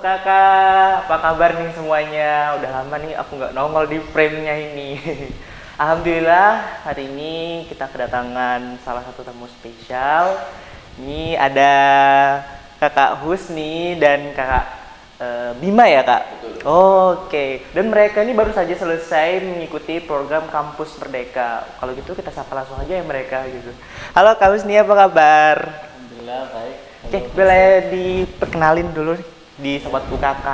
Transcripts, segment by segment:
kakak, apa kabar nih semuanya? Udah lama nih aku nggak nongol di frame-nya ini. Alhamdulillah hari ini kita kedatangan salah satu tamu spesial. Ini ada kakak Husni dan kakak Bima ya kak? Betul. Oke, dan mereka ini baru saja selesai mengikuti program Kampus Merdeka. Kalau gitu kita sapa langsung aja ya mereka gitu. Halo kak Husni, apa kabar? Alhamdulillah baik. Oke, boleh diperkenalin dulu nih di Sobat UKK.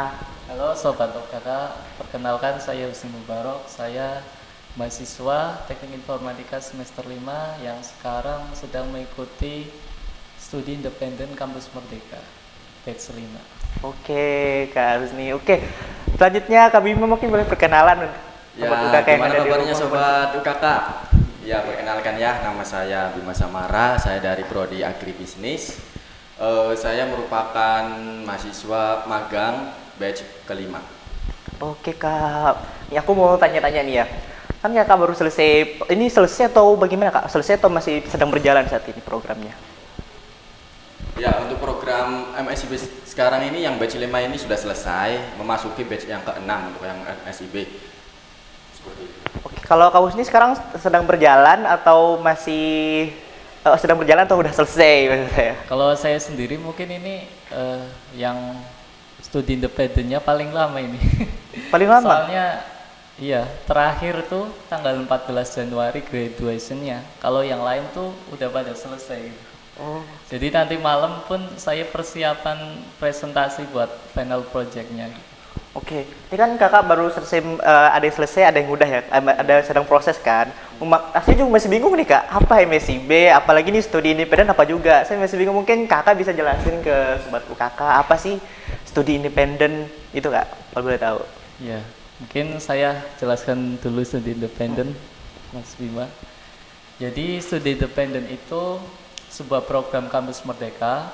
Halo Sobat OKK, perkenalkan saya Husni Mubarok. Saya mahasiswa Teknik Informatika semester 5 yang sekarang sedang mengikuti studi independen Kampus Merdeka batch 5. Oke, Kak Husni. Oke, selanjutnya Kak Bima mungkin boleh perkenalan untuk Sobat UKK yang gimana ada di kabarnya rumah. Sobat UKK? Ya, perkenalkan ya, nama saya Bima Samara, saya dari Prodi Agribisnis. Saya merupakan mahasiswa magang batch kelima. Oke, Kak. Ya, aku mau tanya-tanya nih ya. Kan Kakak baru selesai, ini selesai atau bagaimana Kak? Selesai atau masih sedang berjalan saat ini programnya? Ya, untuk program MSIB sekarang ini yang batch 5 ini sudah selesai, memasuki batch yang ke-6 untuk yang MSIB. Seperti itu. Oke, kalau Kak Husni sekarang sedang berjalan atau masih sedang berjalan atau udah selesai maksud saya? Kalau saya sendiri mungkin ini yang studi independennya paling lama ini. Paling lama? Soalnya iya, terakhir tuh tanggal 14 Januari graduationnya. Kalau yang lain tuh udah pada selesai gitu. Oh. Jadi nanti malam pun saya persiapan presentasi buat final projectnya. Oke, ini kan kakak baru selesai, ada yang selesai, ada yang udah ya, ada yang sedang proses kan. Saya juga masih bingung nih kak, apa MSIB, apalagi nih studi independen apa juga. Saya masih bingung, mungkin kakak bisa jelasin ke sobat UKK, apa sih studi independen itu kak, kalau boleh tahu. Ya, mungkin saya jelaskan dulu studi independen, Mas Bima. Jadi studi independen itu sebuah program kampus merdeka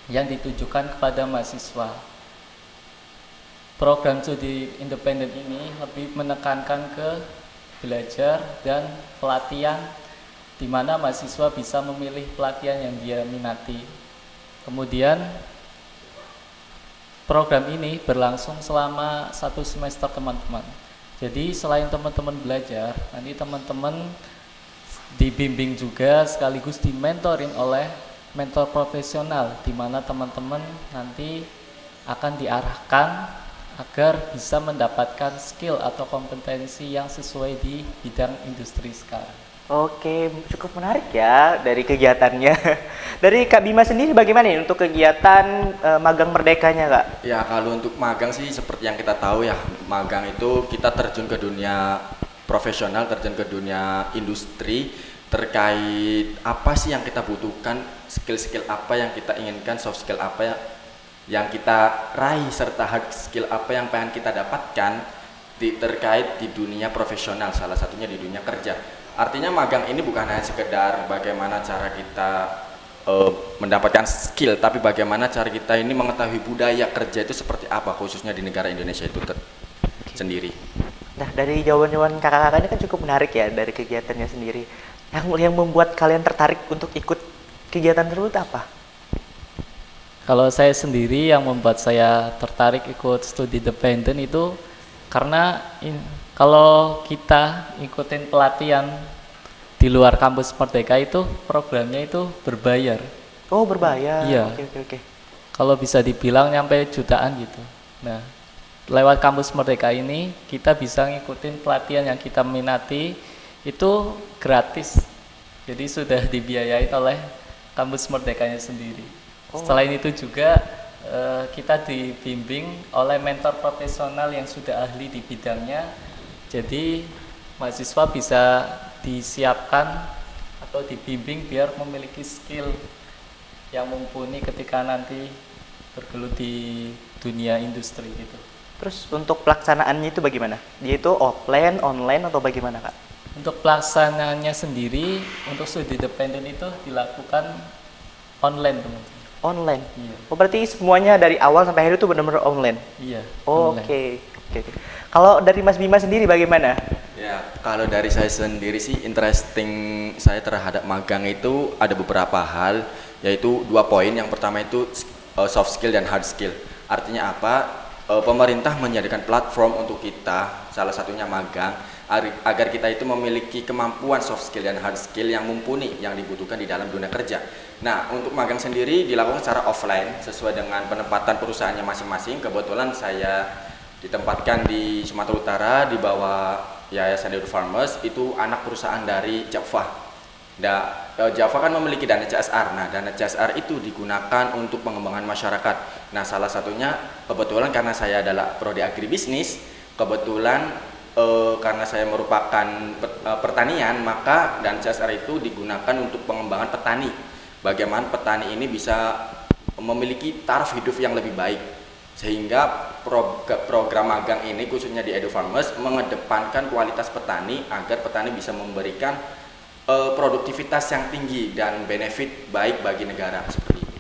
yang ditujukan kepada mahasiswa. Program studi independen ini lebih menekankan ke belajar dan pelatihan, di mana mahasiswa bisa memilih pelatihan yang dia minati. Kemudian program ini berlangsung selama 1 semester teman-teman. Jadi selain teman-teman belajar, nanti teman-teman dibimbing juga sekaligus dimentoring oleh mentor profesional, di mana teman-teman nanti akan diarahkan agar bisa mendapatkan skill atau kompetensi yang sesuai di bidang industri sekarang. Oke, cukup menarik ya dari kegiatannya. Dari Kak Bima sendiri bagaimana nih untuk kegiatan magang merdekanya kak? Ya, kalau untuk magang sih seperti yang kita tahu ya, magang itu kita terjun ke dunia profesional, terjun ke dunia industri, terkait apa sih yang kita butuhkan, skill-skill apa yang kita inginkan, soft skill apa yang kita raih, serta hard skill apa yang pengen kita dapatkan terkait di dunia profesional, salah satunya di dunia kerja. Artinya magang ini bukan hanya sekedar bagaimana cara kita mendapatkan skill, tapi bagaimana cara kita ini mengetahui budaya kerja itu seperti apa, khususnya di negara Indonesia itu sendiri. Nah, dari jawaban-jawaban kakak-kakak ini kan cukup menarik ya dari kegiatannya sendiri. Yang membuat kalian tertarik untuk ikut kegiatan tersebut apa? Kalau saya sendiri yang membuat saya tertarik ikut studi independen itu karena kalau kita ikutin pelatihan di luar kampus Merdeka itu programnya itu berbayar. Oh, berbayar. Iya. Oke. Kalau bisa dibilang nyampe jutaan gitu. Nah, lewat kampus Merdeka ini kita bisa ngikutin pelatihan yang kita minati itu gratis. Jadi sudah dibiayai oleh kampus Merdekanya sendiri. Selain itu juga kita dibimbing oleh mentor profesional yang sudah ahli di bidangnya. Jadi mahasiswa bisa disiapkan atau dibimbing biar memiliki skill yang mumpuni ketika nanti bergelut di dunia industri gitu. Terus untuk pelaksanaannya itu bagaimana? Dia itu offline, online atau bagaimana kak? Untuk pelaksanaannya sendiri untuk studi independen itu dilakukan online teman-teman. Online? Iya. Oh, berarti semuanya dari awal sampai akhir itu benar-benar online? Iya. Oke. Kalau dari Mas Bima sendiri bagaimana? Ya, kalau dari saya sendiri sih interesting saya terhadap magang itu ada beberapa hal, yaitu 2 poin. Yang pertama itu soft skill dan hard skill. Artinya apa? Pemerintah menyediakan platform untuk kita, salah satunya magang, agar kita itu memiliki kemampuan soft skill dan hard skill yang mumpuni yang dibutuhkan di dalam dunia kerja. Nah, untuk magang sendiri dilakukan secara offline sesuai dengan penempatan perusahaannya masing-masing. Kebetulan saya ditempatkan di Sumatera Utara di bawah Yayasan Edu Farmers, itu anak perusahaan dari Java. Nah, Java kan memiliki dana CSR. Nah, dana CSR itu digunakan untuk pengembangan masyarakat. Nah, salah satunya kebetulan karena saya adalah prodi agribisnis, kebetulan karena saya merupakan pertanian, maka dana CSR itu digunakan untuk pengembangan petani. Bagaimana petani ini bisa memiliki taraf hidup yang lebih baik. Sehingga program magang ini khususnya di Edu Farmers mengedepankan kualitas petani agar petani bisa memberikan produktivitas yang tinggi dan benefit baik bagi negara seperti itu.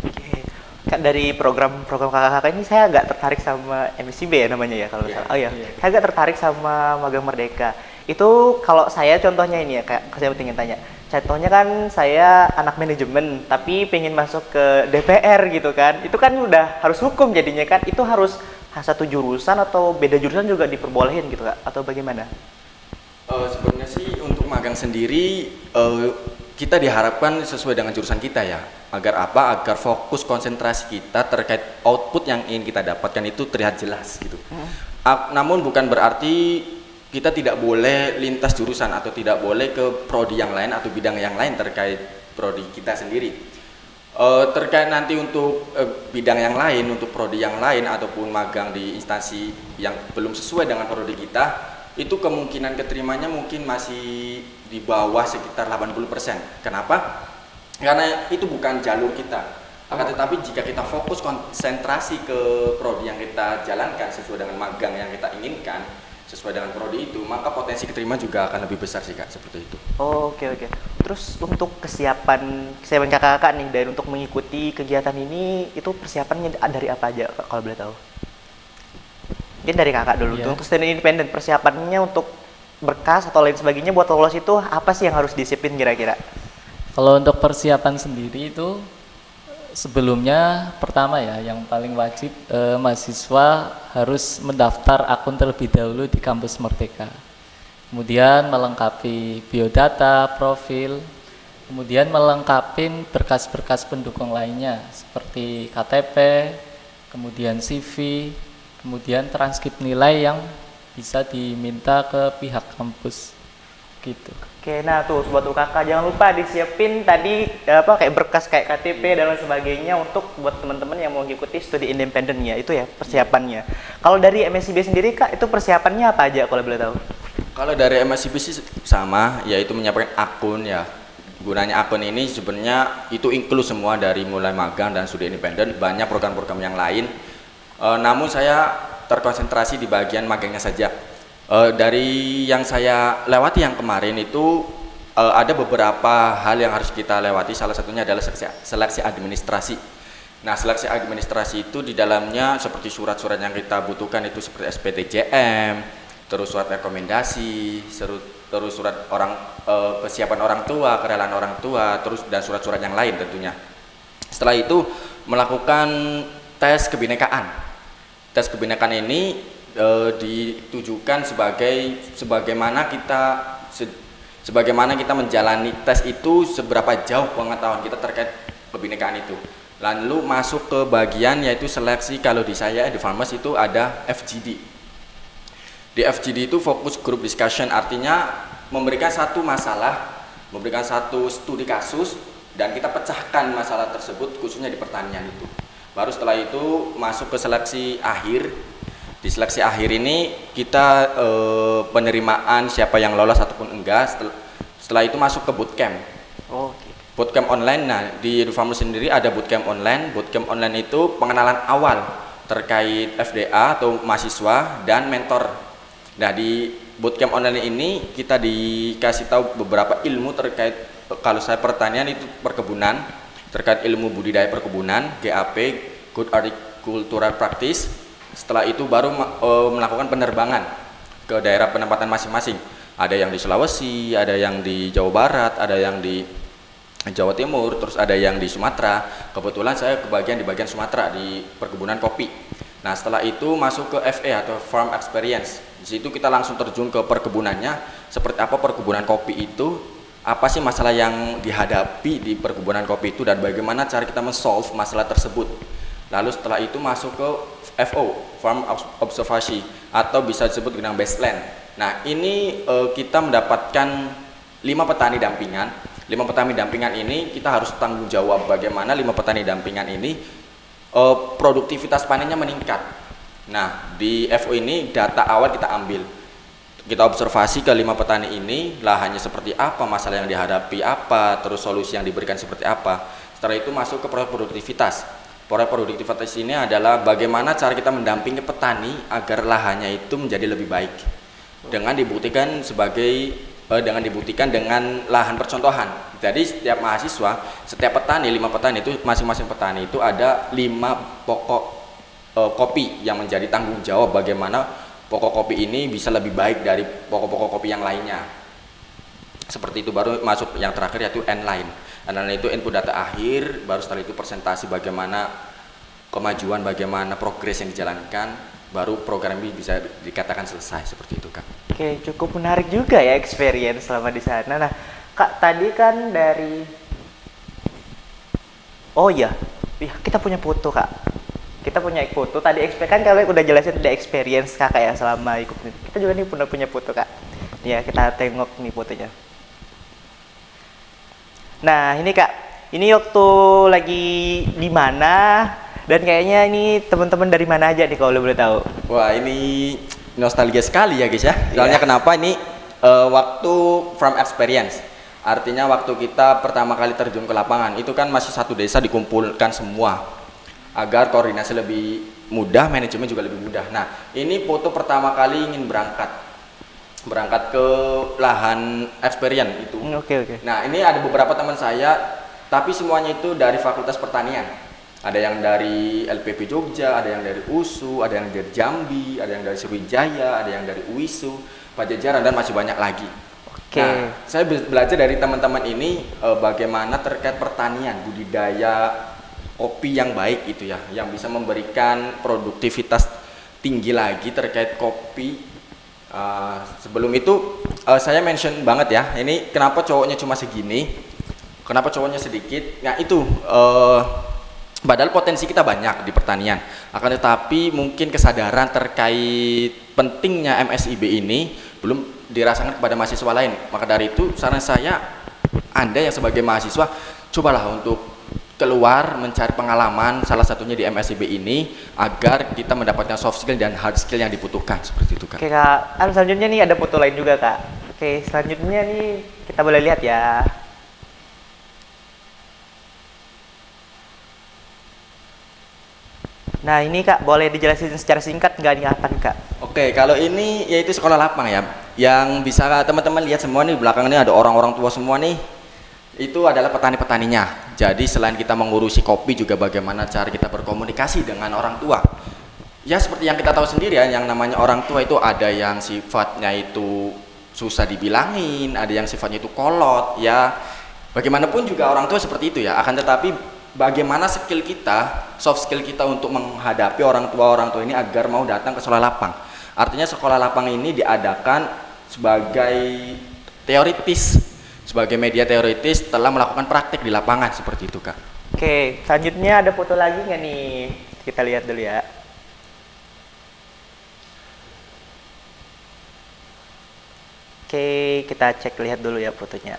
Oke. Kak, dari program-program kakak-kakak ini saya agak tertarik sama MSIB ya namanya ya kalau salah. Oh iya, saya agak tertarik sama Magang Merdeka. Itu kalau saya contohnya ini ya, Kak, saya ingin tanya. Contohnya kan saya anak manajemen tapi pengen masuk ke DPR gitu kan. Itu kan udah harus hukum jadinya kan. Itu harus satu jurusan atau beda jurusan juga diperbolehin gitu, Kak, atau bagaimana? Sebenarnya sih untuk magang sendiri kita diharapkan sesuai dengan jurusan kita ya. Agar apa? Agar fokus konsentrasi kita terkait output yang ingin kita dapatkan itu terlihat jelas gitu. Namun bukan berarti kita tidak boleh lintas jurusan atau tidak boleh ke prodi yang lain atau bidang yang lain terkait prodi kita sendiri. Terkait nanti untuk bidang yang lain, untuk prodi yang lain ataupun magang di instansi yang belum sesuai dengan prodi kita, itu kemungkinan keterimanya mungkin masih di bawah sekitar 80%. Kenapa? Karena itu bukan jalur kita. Akan tetapi jika kita fokus konsentrasi ke prodi yang kita jalankan sesuai dengan magang yang kita inginkan, sesuai dengan prodi itu, maka potensi keterima juga akan lebih besar sih, Kak, seperti itu. Oh, oke. Terus untuk kesiapan kakak-kakak nih dari untuk mengikuti kegiatan ini, itu persiapannya dari apa aja, Kak, kalau boleh tahu? Mungkin dari kakak dulu, untuk stand independen, persiapannya untuk berkas atau lain sebagainya buat lolos itu apa sih yang harus disiplin kira-kira? Kalau untuk persiapan sendiri itu sebelumnya pertama ya yang paling wajib mahasiswa harus mendaftar akun terlebih dahulu di kampus Merdeka. Kemudian melengkapi biodata, profil, kemudian melengkapi berkas-berkas pendukung lainnya seperti KTP, kemudian CV, kemudian transkrip nilai yang bisa diminta ke pihak kampus gitu. Oke, nah tuh buat kakak jangan lupa disiapin tadi kayak berkas kayak KTP dan lain sebagainya untuk buat teman-teman yang mau mengikuti studi independennya itu ya persiapannya. Kalau dari MSIB sendiri, Kak, itu persiapannya apa aja kalau boleh tahu? Kalau dari MSIB sih sama, yaitu menyiapkan akun ya. Gunanya akun ini sebenarnya itu include semua dari mulai magang dan studi independen, banyak program-program yang lain. Namun saya terkonsentrasi di bagian magangnya saja. Dari yang saya lewati yang kemarin itu ada beberapa hal yang harus kita lewati. Salah satunya adalah seleksi administrasi. Nah, seleksi administrasi itu di dalamnya seperti surat-surat yang kita butuhkan itu seperti SPTJM, terus surat rekomendasi, terus surat kesiapan orang tua, kerelaan orang tua, terus dan surat-surat yang lain tentunya. Setelah itu melakukan tes kebinekaan. Tes kebinekaan ini ditujukan sebagaimana kita menjalani tes itu, seberapa jauh pengetahuan kita terkait kebinekaan itu. Lalu masuk ke bagian yaitu seleksi. Kalau di saya di Farmers itu ada FGD. Di FGD itu fokus group discussion, artinya memberikan satu masalah, memberikan satu studi kasus dan kita pecahkan masalah tersebut khususnya di pertanian itu. Baru setelah itu masuk ke seleksi akhir. Di seleksi akhir ini kita penerimaan siapa yang lolos ataupun enggak. Setelah itu masuk ke bootcamp. Oke. Bootcamp online. Nah, di Edu Farmers sendiri ada bootcamp online. Bootcamp online itu pengenalan awal terkait FDA atau mahasiswa dan mentor. Nah, di bootcamp online ini kita dikasih tahu beberapa ilmu terkait, kalau saya pertanian itu perkebunan, terkait ilmu budidaya perkebunan, GAP, Good Agricultural Practice. Setelah itu baru melakukan penerbangan ke daerah penempatan masing-masing. Ada yang di Sulawesi, ada yang di Jawa Barat, ada yang di Jawa Timur, terus ada yang di Sumatera. Kebetulan saya kebagian di bagian Sumatera di perkebunan kopi. Nah, setelah itu masuk ke FE atau Farm Experience. Di situ kita langsung terjun ke perkebunannya, seperti apa perkebunan kopi itu, apa sih masalah yang dihadapi di perkebunan kopi itu, dan bagaimana cara kita men-solve masalah tersebut. Lalu setelah itu masuk ke FO, Farm Observation, atau bisa disebut dengan baseline. Nah, ini kita mendapatkan 5 petani dampingan. 5 petani dampingan ini kita harus tanggung jawab bagaimana 5 petani dampingan ini produktivitas panennya meningkat. Nah, di FO ini data awal kita ambil, kita observasi ke 5 petani ini, lahannya seperti apa, masalah yang dihadapi apa, terus solusi yang diberikan seperti apa. Setelah itu masuk ke proyek produktivitas. Proyek produktivitas ini adalah bagaimana cara kita mendampingi petani agar lahannya itu menjadi lebih baik, dengan dibuktikan dengan lahan percontohan. Jadi setiap mahasiswa, setiap petani, 5 petani itu, masing-masing petani itu ada 5 pokok kopi yang menjadi tanggung jawab bagaimana pokok kopi ini bisa lebih baik dari pokok-pokok kopi yang lainnya. Seperti itu. Baru masuk yang terakhir yaitu N-line. N-line itu input data akhir, baru setelah itu presentasi bagaimana kemajuan, bagaimana progres yang dijalankan, baru program ini bisa dikatakan selesai. Seperti itu, Kak. Oke, cukup menarik juga ya experience selama di sana. Nah, Kak, tadi kan dari oh iya, kita punya foto, Kak. Kita punya foto. Tadi kan kalian udah jelasin the experience Kakak ya selama ikut. Kita juga nih punya foto, Kak. Ya, kita tengok nih fotonya. Nah, ini Kak, ini waktu lagi di mana? Dan kayaknya ini teman-teman dari mana aja nih kalau boleh tahu? Wah, ini nostalgia sekali ya guys ya. Soalnya kenapa ini waktu farm experience. Artinya waktu kita pertama kali terjun ke lapangan, itu kan masih satu desa dikumpulkan semua agar koordinasi lebih mudah, manajemen juga lebih mudah. Nah, ini foto pertama kali ingin berangkat ke lahan experience itu. Oke. Nah, ini ada beberapa teman saya, tapi semuanya itu dari Fakultas Pertanian. Ada yang dari LPP Jogja, ada yang dari USU, ada yang dari Jambi, ada yang dari Sriwijaya, ada yang dari UISU, Pajajaran, dan masih banyak lagi. Oke. Nah, saya belajar dari teman-teman ini bagaimana terkait pertanian, budidaya kopi yang baik itu ya, yang bisa memberikan produktivitas tinggi lagi terkait kopi. Sebelum itu saya mention banget ya, ini kenapa cowoknya cuma segini, kenapa cowoknya sedikit. Nah itu padahal potensi kita banyak di pertanian, akan tetapi mungkin kesadaran terkait pentingnya MSIB ini belum dirasakan kepada mahasiswa lain. Maka dari itu saran saya, Anda yang sebagai mahasiswa, cobalah untuk keluar mencari pengalaman, salah satunya di MSIB ini, agar kita mendapatkan soft skill dan hard skill yang dibutuhkan. Seperti itu, Kak. Oke, Kak. Selanjutnya nih ada foto lain juga, Kak. Oke, selanjutnya nih kita boleh lihat ya. Nah, ini Kak, boleh dijelasin secara singkat nggak nih apa nih, Kak? Oke, kalau ini yaitu sekolah lapang ya, yang bisa teman-teman lihat semua nih, belakang ini ada orang-orang tua semua nih. Itu adalah petani-petaninya. Jadi selain kita mengurusi kopi, juga bagaimana cara kita berkomunikasi dengan orang tua. Ya seperti yang kita tahu sendiri ya, yang namanya orang tua itu ada yang sifatnya itu susah dibilangin, ada yang sifatnya itu kolot ya. Bagaimanapun juga orang tua seperti itu ya. Akan tetapi bagaimana skill kita, soft skill kita untuk menghadapi orang tua ini agar mau datang ke sekolah lapang. Artinya sekolah lapang ini diadakan sebagai teoritis, sebagai media teoritis setelah melakukan praktik di lapangan, seperti itu, Kak. Oke, selanjutnya ada foto lagi nggak nih? Kita lihat dulu ya. Oke, kita cek lihat dulu ya fotonya.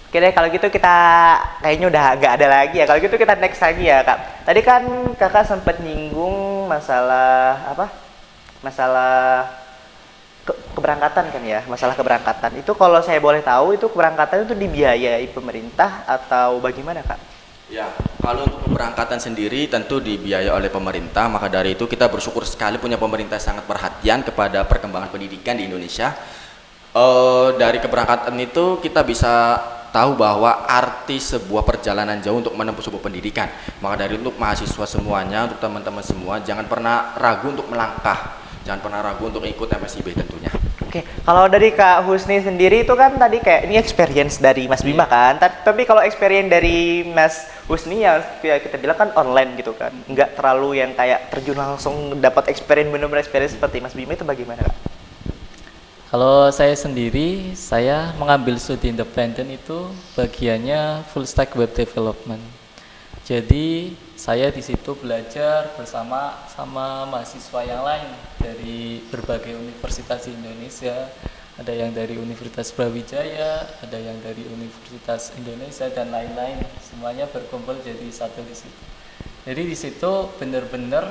Oke deh, kalau gitu kita kayaknya udah nggak ada lagi ya. Kalau gitu kita next lagi ya, Kak. Tadi kan Kakak sempat nyinggung masalah apa? Masalah keberangkatan kan ya, masalah keberangkatan. Itu kalau saya boleh tahu, itu keberangkatan itu dibiayai pemerintah atau bagaimana, Kak? Ya, kalau untuk keberangkatan sendiri tentu dibiayai oleh pemerintah. Maka dari itu kita bersyukur sekali punya pemerintah sangat perhatian kepada perkembangan pendidikan di Indonesia. Dari keberangkatan itu kita bisa tahu bahwa arti sebuah perjalanan jauh untuk menempuh sebuah pendidikan. Maka dari itu untuk mahasiswa semuanya, untuk teman-teman semua, jangan pernah ragu untuk melangkah, jangan pernah ragu untuk ikut MSIB tentunya. Oke, kalau dari Kak Husni sendiri itu kan tadi kayak ini experience dari Mas Bima kan. Tapi kalau experience dari Mas Husni yang kita bilang kan online gitu kan. Nggak terlalu yang kayak terjun langsung dapat experience benar-benar experience seperti Mas Bima itu bagaimana Kak? Kalau saya sendiri, saya mengambil studi independen itu bagiannya full stack web development. Jadi saya di situ belajar bersama sama mahasiswa yang lain dari berbagai universitas di Indonesia. Ada yang dari Universitas Brawijaya, ada yang dari Universitas Indonesia dan lain-lain. Semuanya berkumpul jadi satu di situ. Jadi di situ benar-benar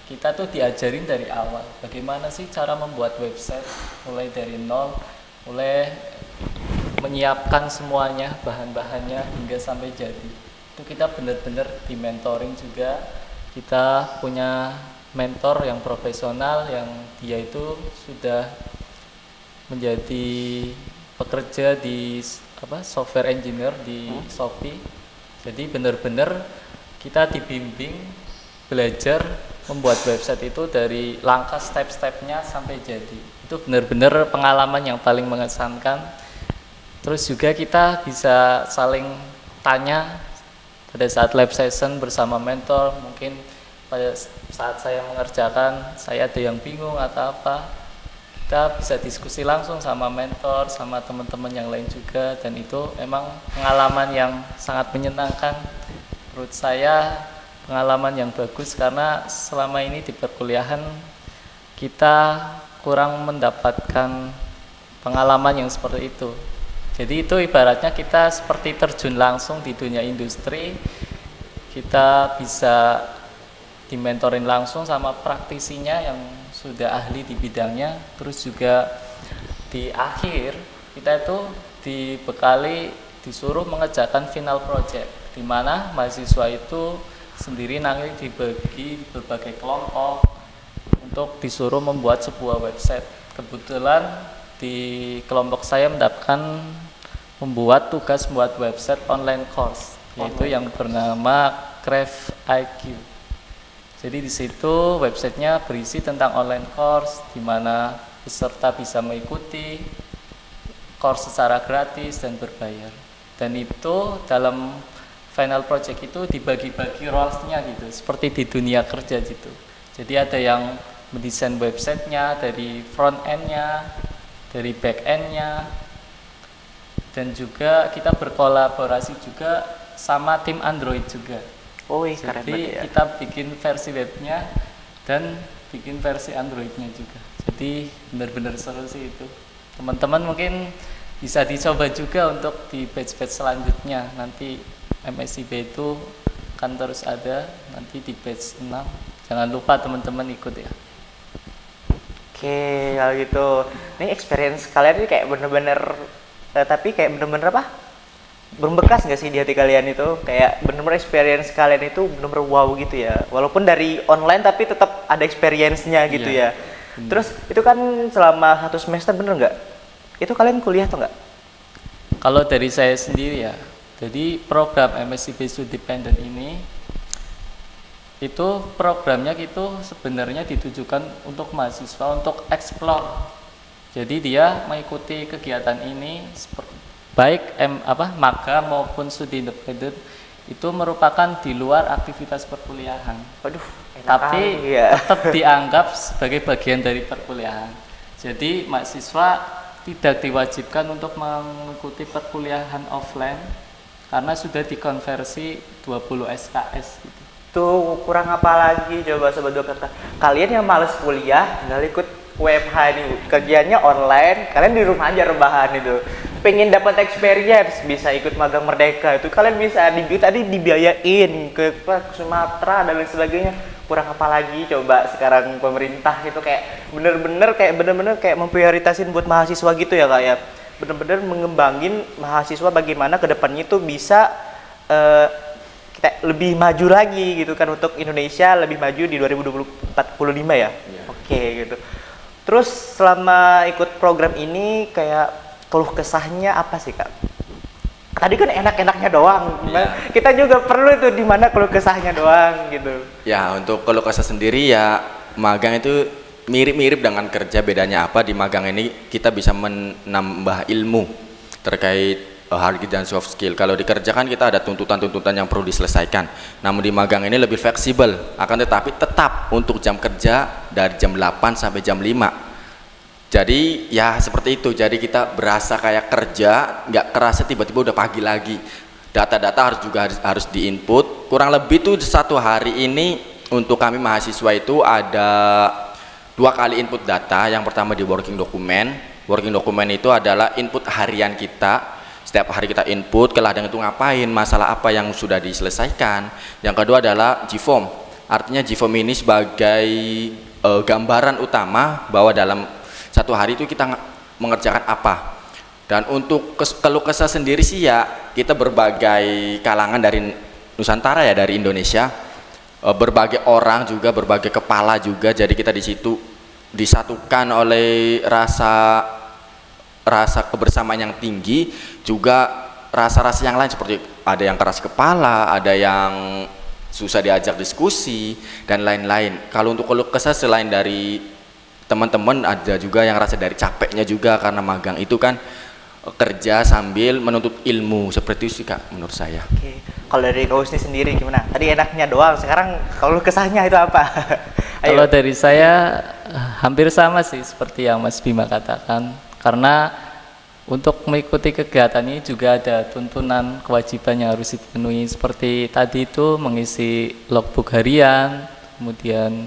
kita tuh diajarin dari awal bagaimana sih cara membuat website mulai dari nol, mulai menyiapkan semuanya bahan-bahannya hingga sampai jadi. Itu kita benar-benar di mentoring juga. Kita punya mentor yang profesional yang dia itu sudah menjadi pekerja di software engineer di Shopee. Jadi benar-benar kita dibimbing belajar membuat website itu dari langkah step-stepnya sampai jadi. Itu benar-benar pengalaman yang paling mengesankan. Terus juga kita bisa saling tanya pada saat lab session bersama mentor. Mungkin pada saat saya mengerjakan saya ada yang bingung atau apa, kita bisa diskusi langsung sama mentor, sama teman-teman yang lain juga. Dan itu emang pengalaman yang sangat menyenangkan menurut saya, pengalaman yang bagus karena selama ini di perkuliahan kita kurang mendapatkan pengalaman yang seperti itu. Jadi itu ibaratnya kita seperti terjun langsung di dunia industri, kita bisa dimentorin langsung sama praktisinya yang sudah ahli di bidangnya. Terus juga di akhir kita itu dibekali, disuruh mengerjakan final project, di mana mahasiswa itu sendiri nanti dibagi berbagai kelompok untuk disuruh membuat sebuah website. Kebetulan di kelompok saya mendapatkan membuat tugas membuat website online course, yaitu yang bernama Craft IQ. Jadi di situ websitenya berisi tentang online course, di mana peserta bisa mengikuti course secara gratis dan berbayar. Dan itu dalam final project itu dibagi-bagi roles-nya gitu, seperti di dunia kerja gitu. Jadi ada yang mendesain websitenya dari front end-nya, dari back end-nya, dan juga kita berkolaborasi juga sama tim Android juga. Oh, keren Jadi banget ya. kita bikin versi webnya dan bikin versi Android-nya juga. Jadi benar-benar seru sih itu. Teman-teman mungkin bisa dicoba juga untuk di batch-batch selanjutnya. Nanti MSIB itu akan terus ada nanti di batch 6. Jangan lupa teman-teman ikut ya. Oke, kalau gitu. Ini experience kalian ini kayak bener-bener tapi kayak bener-bener apa? Berbekas nggak sih di hati kalian itu? Kayak bener-bener experience kalian itu bener-bener wow gitu ya. Walaupun dari online tapi tetap ada experience-nya gitu Iya, ya. Terus itu kan selama 1 semester bener nggak? Itu kalian kuliah atau nggak? Kalau dari saya sendiri ya, jadi program MSIB Studi Dependent ini itu programnya itu sebenarnya ditujukan untuk mahasiswa untuk explore. Jadi dia mengikuti kegiatan ini baik magang maupun studi independen itu merupakan di luar aktivitas perkuliahan. Waduh, Tapi ya. tetap dianggap sebagai bagian dari perkuliahan. Jadi mahasiswa tidak diwajibkan untuk mengikuti perkuliahan offline karena sudah dikonversi 20 SKS gitu. Tuh kurang apa lagi coba Sobat Dua Kata. Kalian yang males kuliah nggak ikut WFH ini, kerjanya online, kalian di rumah aja rebahan itu. Pengen dapat experience bisa ikut magang Merdeka itu kalian bisa tadi dibiayain ke Sumatera dan lain sebagainya. Kurang apa lagi coba sekarang pemerintah itu kayak bener-bener kayak memprioritasin buat mahasiswa gitu ya Kak ya. Bener-bener mengembangin mahasiswa bagaimana kedepannya itu bisa kita lebih maju lagi gitu kan, untuk Indonesia lebih maju di 2045 ya. Oke gitu. Terus selama ikut program ini kayak keluh kesahnya apa sih Kak? Tadi kan enak-enaknya doang. Iya. Kita juga perlu itu di mana keluh kesahnya doang gitu. Ya, untuk kalau kesah sendiri ya magang itu mirip-mirip dengan kerja, bedanya apa di magang ini kita bisa menambah ilmu terkait hard skill dan soft skill. Kalau di kerja kan kita ada tuntutan-tuntutan yang perlu diselesaikan. Namun di magang ini lebih fleksibel, akan tetapi tetap untuk jam kerja dari jam 8 sampai jam 5. Jadi ya seperti itu. Jadi kita berasa kayak kerja, nggak kerasa tiba-tiba udah pagi lagi. Data-data harus diinput. Kurang lebih tuh satu hari ini untuk kami mahasiswa itu ada 2 kali input data. Yang pertama di working document. Working document itu adalah input harian kita. Setiap hari kita input ke ladang itu ngapain, masalah apa yang sudah diselesaikan. Yang kedua adalah GFOM. Artinya GFOM ini sebagai gambaran utama bahwa dalam satu hari itu kita mengerjakan apa. Dan untuk keluh kesah sendiri sih ya, kita berbagai kalangan dari Nusantara ya, dari Indonesia, berbagai orang juga, berbagai kepala juga. Jadi kita di situ disatukan oleh rasa kebersamaan yang tinggi, juga rasa-rasa yang lain seperti ada yang keras kepala, ada yang susah diajak diskusi dan lain-lain. Kalau untuk keluh kesah selain dari teman-teman, ada juga yang rasa dari capeknya juga, karena magang itu kan kerja sambil menuntut ilmu, seperti itu sih Kak menurut saya. Oke. Kalau dari Kak Husni sendiri gimana? Tadi enaknya doang, sekarang kalau kesahnya itu apa? Kalau dari saya hampir sama sih seperti yang Mas Bima katakan, karena untuk mengikuti kegiatan ini juga ada tuntunan kewajiban yang harus dipenuhi, seperti tadi itu mengisi logbook harian, kemudian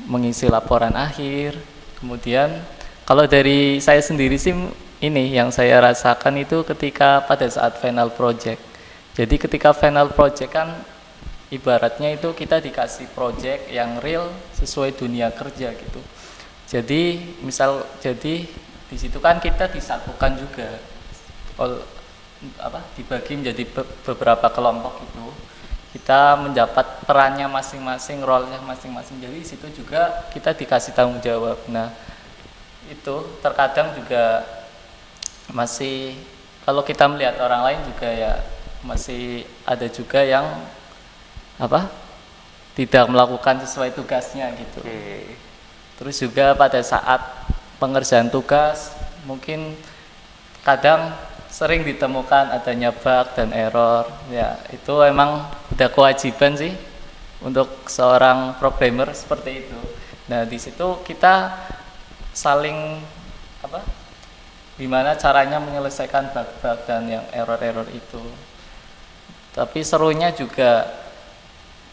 mengisi laporan akhir. Kemudian kalau dari saya sendiri sih ini yang saya rasakan itu ketika pada saat final project. Jadi ketika final project kan ibaratnya itu kita dikasih project yang real sesuai dunia kerja gitu. Jadi di situ kan kita disatukan juga, dibagi menjadi beberapa kelompok itu. Kita mendapat perannya masing-masing, role-nya masing-masing. Jadi di situ juga kita dikasih tanggung jawab. Nah, itu terkadang juga masih, kalau kita melihat orang lain juga ya masih ada juga yang tidak melakukan sesuai tugasnya gitu. Terus juga pada saat pengerjaan tugas mungkin kadang sering ditemukan adanya bug dan error. Ya, itu emang udah kewajiban sih untuk seorang programmer seperti itu. Nah, di situ kita saling gimana caranya menyelesaikan bug-bug dan yang error-error itu. Tapi serunya juga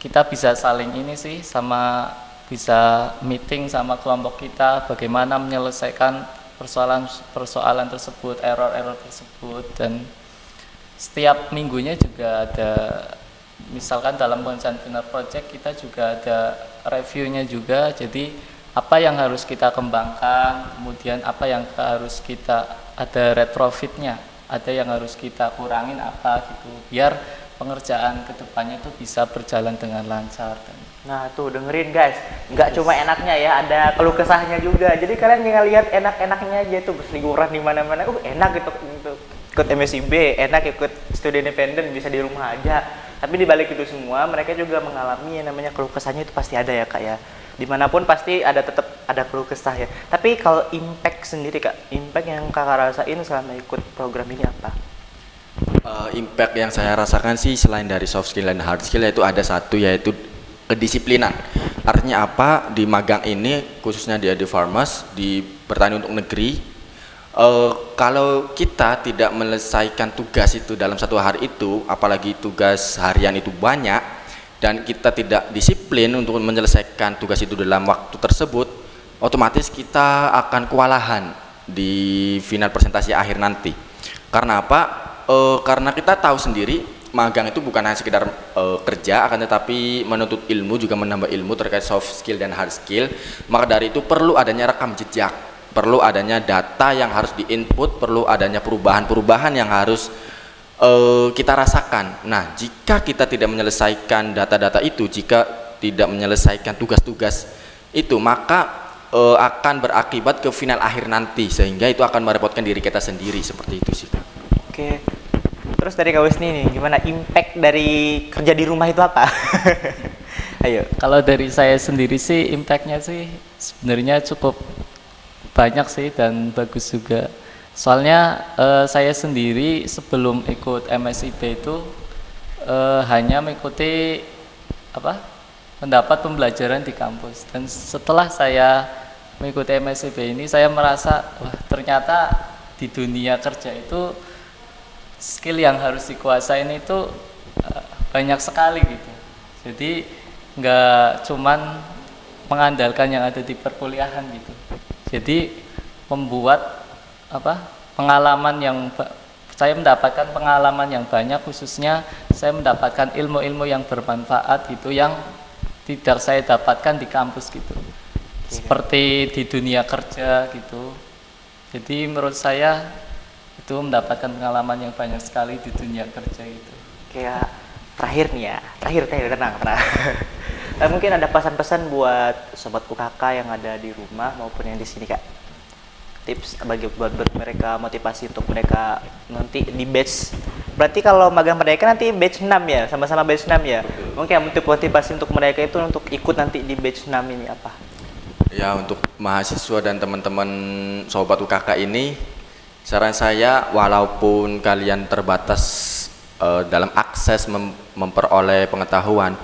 kita bisa saling ini sih, bisa meeting sama kelompok kita bagaimana menyelesaikan persoalan tersebut, error-error tersebut. Dan setiap minggunya juga ada, misalkan dalam pengerjaan final project kita juga ada reviewnya juga. Jadi apa yang harus kita kembangkan, kemudian apa yang harus kita, ada retrofitnya, ada yang harus kita kurangin apa gitu, biar pengerjaan kedepannya itu bisa berjalan dengan lancar. Nah tuh dengerin guys, nggak cuma enaknya ya, ada keluh kesahnya juga. Jadi kalian jangan lihat enak-enaknya aja tuh berseliweran di mana-mana. Enak gitu ikut MSIB, enak ikut studi independen, bisa di rumah aja. Tapi di balik itu semua mereka juga mengalami yang namanya keluh kesahnya, itu pasti ada ya Kak ya. Dimanapun pasti tetap ada keluh kesah ya. Tapi kalau impact sendiri Kak, impact yang Kakak rasain selama ikut program ini apa? Impact yang saya rasakan sih selain dari soft skill dan hard skill, yaitu ada satu, yaitu kedisiplinan. Artinya apa? Di magang ini khususnya di Adi Farmas, di Bertani untuk Negeri, kalau kita tidak menyelesaikan tugas itu dalam satu hari itu, apalagi tugas harian itu banyak, dan kita tidak disiplin untuk menyelesaikan tugas itu dalam waktu tersebut, otomatis kita akan kewalahan di final presentasi akhir nanti. Karena apa? Karena kita tahu sendiri magang itu bukan hanya sekedar kerja, akan tetapi menuntut ilmu, juga menambah ilmu terkait soft skill dan hard skill. Maka dari itu perlu adanya rekam jejak, perlu adanya data yang harus diinput, perlu adanya perubahan-perubahan yang harus kita rasakan. Nah, jika kita tidak menyelesaikan data-data itu, jika tidak menyelesaikan tugas-tugas itu, maka akan berakibat ke final akhir nanti, sehingga itu akan merepotkan diri kita sendiri, seperti itu sih. Oke. Terus dari Kak Wisni nih, gimana impact dari kerja di rumah itu apa? Ayo. Kalau dari saya sendiri sih impactnya sih sebenarnya cukup banyak sih dan bagus juga. Soalnya saya sendiri sebelum ikut MSIB itu hanya mengikuti mendapat pembelajaran di kampus, dan setelah saya mengikuti MSIB ini saya merasa wah ternyata di dunia kerja itu skill yang harus dikuasain itu banyak sekali gitu. Jadi nggak cuman mengandalkan yang ada di perkuliahan gitu. Jadi membuat pengalaman saya mendapatkan pengalaman yang banyak, khususnya saya mendapatkan ilmu-ilmu yang bermanfaat gitu yang tidak saya dapatkan di kampus gitu. Seperti di dunia kerja gitu. Jadi menurut saya itu mendapatkan pengalaman yang banyak sekali di dunia kerja itu. Kayak terakhir nih ya, terakhir tenang. Mungkin ada pesan-pesan buat sobat UKK yang ada di rumah maupun yang di sini Kak. Tips buat mereka, motivasi untuk mereka nanti di batch. Berarti kalau magang mereka nanti batch 6 ya, sama-sama batch 6 ya. Mungkin motivasi untuk mereka itu untuk ikut nanti di batch 6 ini apa? Ya, untuk mahasiswa dan teman-teman sobat UKK ini, saran saya walaupun kalian terbatas dalam akses memperoleh pengetahuan,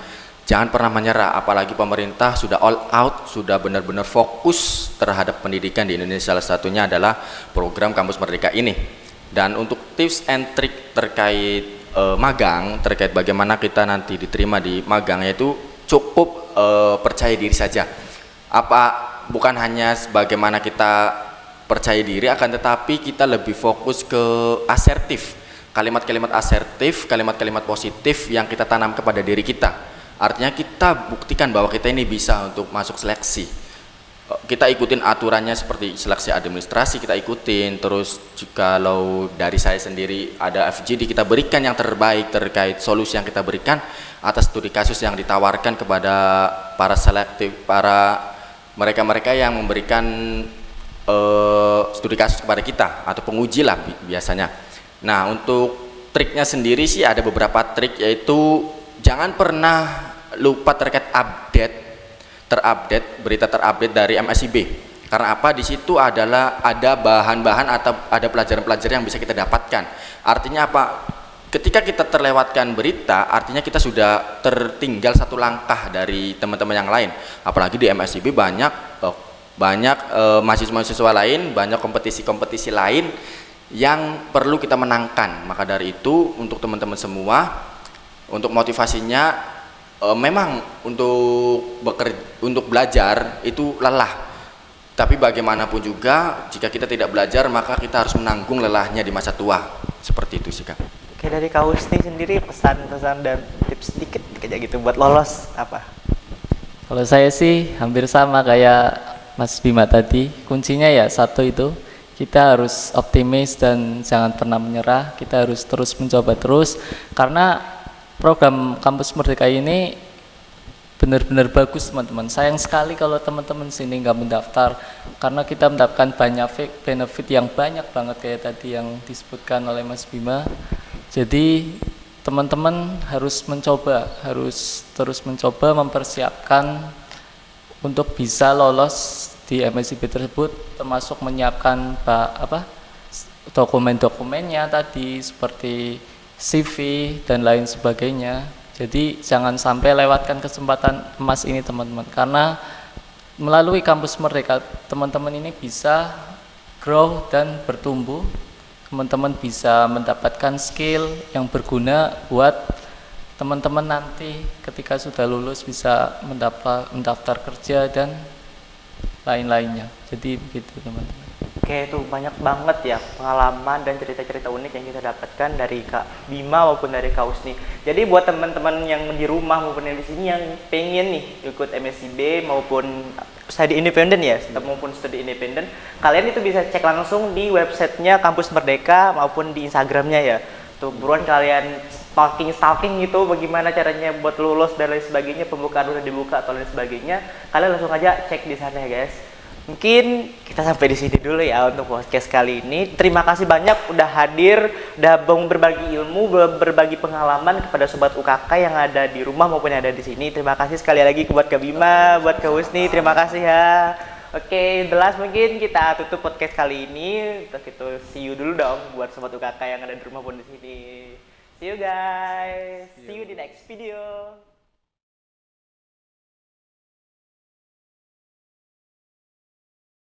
jangan pernah menyerah, apalagi pemerintah sudah all out, sudah benar-benar fokus terhadap pendidikan di Indonesia. Salah satunya adalah program Kampus Merdeka ini. Dan untuk tips and trick terkait magang, terkait bagaimana kita nanti diterima di magang, yaitu cukup percaya diri saja. Bukan hanya bagaimana kita percaya diri, akan tetapi kita lebih fokus ke asertif. Kalimat-kalimat asertif, kalimat-kalimat positif yang kita tanam kepada diri kita. Artinya kita buktikan bahwa kita ini bisa untuk masuk seleksi. Kita ikutin aturannya seperti seleksi administrasi, kita ikutin. Terus kalau dari saya sendiri ada FGD, kita berikan yang terbaik terkait solusi yang kita berikan atas studi kasus yang ditawarkan kepada para selektif, para mereka-mereka yang memberikan studi kasus kepada kita atau penguji lah biasanya. Nah, untuk triknya sendiri sih ada beberapa trik, yaitu jangan pernah lupa terkait berita terupdate dari MSIB. Karena apa? Di situ ada bahan-bahan atau ada pelajaran-pelajaran yang bisa kita dapatkan. Artinya apa? Ketika kita terlewatkan berita, artinya kita sudah tertinggal satu langkah dari teman-teman yang lain. Apalagi di MSIB banyak mahasiswa-mahasiswa lain, banyak kompetisi-kompetisi lain yang perlu kita menangkan. Maka dari itu untuk teman-teman semua, untuk motivasinya memang untuk belajar itu lelah, tapi bagaimanapun juga jika kita tidak belajar maka kita harus menanggung lelahnya di masa tua. Seperti itu sih Kak. Oke, dari Kak Husni sendiri pesan-pesan dan tips sedikit kayak gitu buat lolos apa? Kalau saya sih hampir sama kayak Mas Bima tadi, kuncinya ya satu itu, kita harus optimis dan jangan pernah menyerah. Kita harus terus mencoba terus, karena program Kampus Merdeka ini benar-benar bagus teman-teman. Sayang sekali kalau teman-teman sini nggak mendaftar, karena kita mendapatkan banyak benefit yang banyak banget kayak tadi yang disebutkan oleh Mas Bima. Jadi teman-teman harus terus mencoba mempersiapkan untuk bisa lolos di MSIB tersebut, termasuk menyiapkan dokumen-dokumennya tadi seperti CV dan lain sebagainya. Jadi jangan sampai lewatkan kesempatan emas ini teman-teman, karena melalui Kampus Merdeka teman-teman ini bisa grow dan bertumbuh. Teman-teman bisa mendapatkan skill yang berguna buat teman-teman nanti ketika sudah lulus bisa mendaftar kerja dan lain-lainnya. Jadi begitu teman-teman. Oke, itu banyak banget ya pengalaman dan cerita-cerita unik yang kita dapatkan dari Kak Bima maupun dari Kak Husni. Jadi buat teman-teman yang di rumah maupun yang di sini yang pengen nih ikut MSIB maupun studi independen ya, maupun studi independen, kalian itu bisa cek langsung di websitenya Kampus Merdeka maupun di Instagramnya ya. Tuh buruan kalian stalking gitu, bagaimana caranya buat lulus dan lain sebagainya, pembukaan udah dibuka atau lain sebagainya. Kalian langsung aja cek di sana ya guys. Mungkin kita sampai di sini dulu ya untuk podcast kali ini. Terima kasih banyak udah hadir, udah berbagi ilmu, berbagi pengalaman kepada sobat UKK yang ada di rumah maupun yang ada di sini. Terima kasih sekali lagi buat Kak Bima, buat Kak Husni, terima kasih ya. Oke, jelas mungkin kita tutup podcast kali ini. Terus itu see you dulu dong buat sobat UKK yang ada di rumah pun di sini. See you guys. See you di next video.